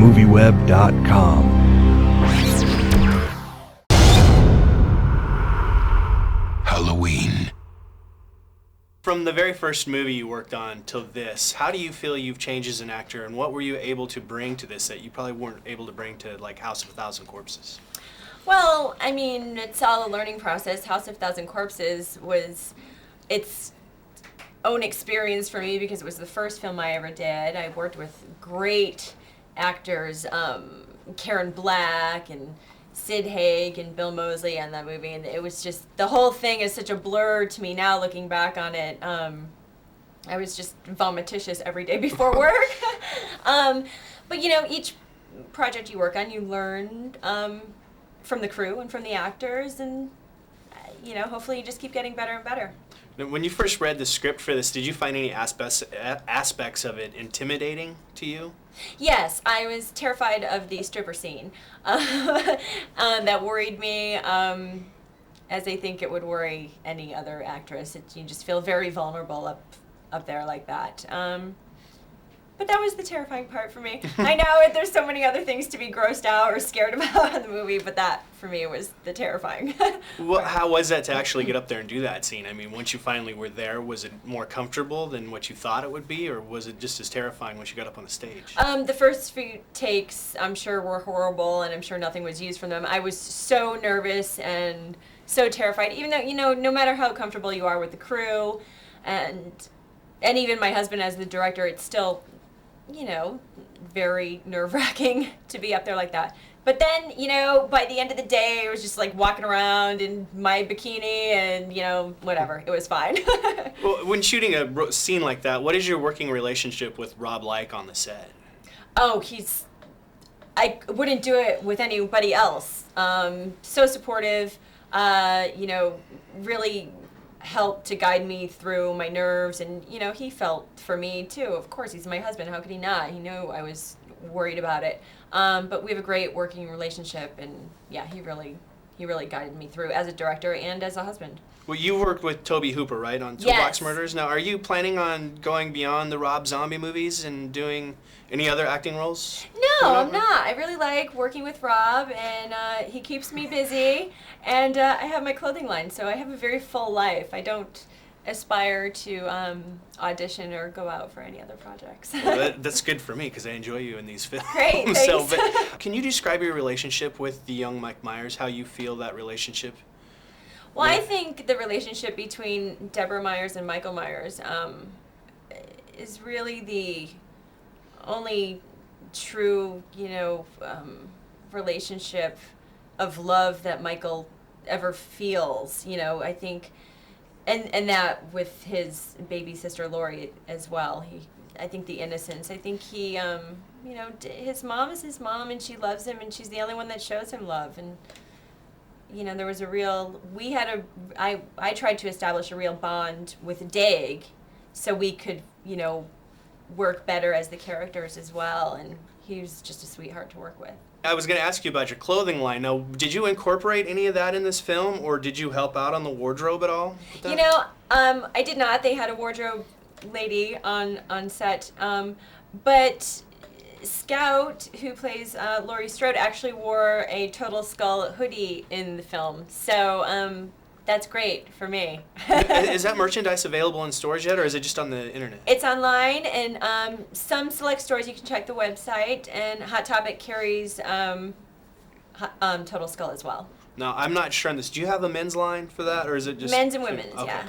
MovieWeb.com. Halloween. From the very first movie you worked on till this, how do you feel you've changed as an actor, and what were you able to bring to this that you probably weren't able to bring to like House of a Thousand Corpses? Well, I mean, it's all a learning process. House of Thousand Corpses was its own experience for me because it was the first film I ever did. I worked with great actors, Karen Black and Sid Haig and Bill Moseley on that movie, and it was just, the whole thing is such a blur to me now looking back on it. I was just vomiticious every day before work. But you know, each project you work on, you learn from the crew and from the actors, and you know, hopefully you just keep getting better and better. Now, when you first read the script for this, did you find any aspects of it intimidating to you? Yes, I was terrified of the stripper scene. That worried me, as I think it would worry any other actress. You just feel very vulnerable up there like that. But that was the terrifying part for me. I know there's so many other things to be grossed out or scared about in the movie, but that, for me, was the terrifying Well, how was that to actually get up there and do that scene? I mean, once you finally were there, was it more comfortable than what you thought it would be, or was it just as terrifying once you got up on the stage? The first few takes, I'm sure, were horrible, and I'm sure nothing was used from them. I was so nervous and so terrified, even though, you know, no matter how comfortable you are with the crew, and even my husband as the director, it's still, you know, very nerve-wracking to be up there like that. But then, you know, by the end of the day, I was just like walking around in my bikini and, you know, whatever. It was fine. Well, when shooting a scene like that, what is your working relationship with Rob Like on the set? Oh, I wouldn't do it with anybody else. So supportive, you know, really helped to guide me through my nerves, and you know, he felt for me too. Of course, he's my husband, how could he not? He knew I was worried about it. But we have a great working relationship, and yeah, he really guided me through as a director and as a husband. Well, you worked with Tobe Hooper, right, on Toolbox Murders. Now, are you planning on going beyond the Rob Zombie movies and doing any other acting roles? No, I'm not. I really like working with Rob, and he keeps me busy, and I have my clothing line, so I have a very full life. I don't aspire to audition or go out for any other projects. Well, that's good for me because I enjoy you in these films. Great, thanks. So, but can you describe your relationship with the young Mike Myers, how you feel that relationship? Well, I think the relationship between Deborah Myers and Michael Myers is really the only true, you know, relationship of love that Michael ever feels. You know, I think, and that with his baby sister Lori as well. I think the innocence. I think he, you know, his mom is his mom, and she loves him, and she's the only one that shows him love. And you know, there was a real, I tried to establish a real bond with Dag so we could, you know, work better as the characters as well, and he was just a sweetheart to work with. I was going to ask you about your clothing line. Now, did you incorporate any of that in this film, or did you help out on the wardrobe at all? You know, I did not. They had a wardrobe lady on set, but Scout, who plays Laurie Strode, actually wore a Total Skull hoodie in the film, so that's great for me. Is that merchandise available in stores yet, or is it just on the internet? It's online, and some select stores you can check the website, and Hot Topic carries Total Skull as well. Now, I'm not sure on this. Do you have a men's line for that, or is it just... Men's and women's, okay. yeah.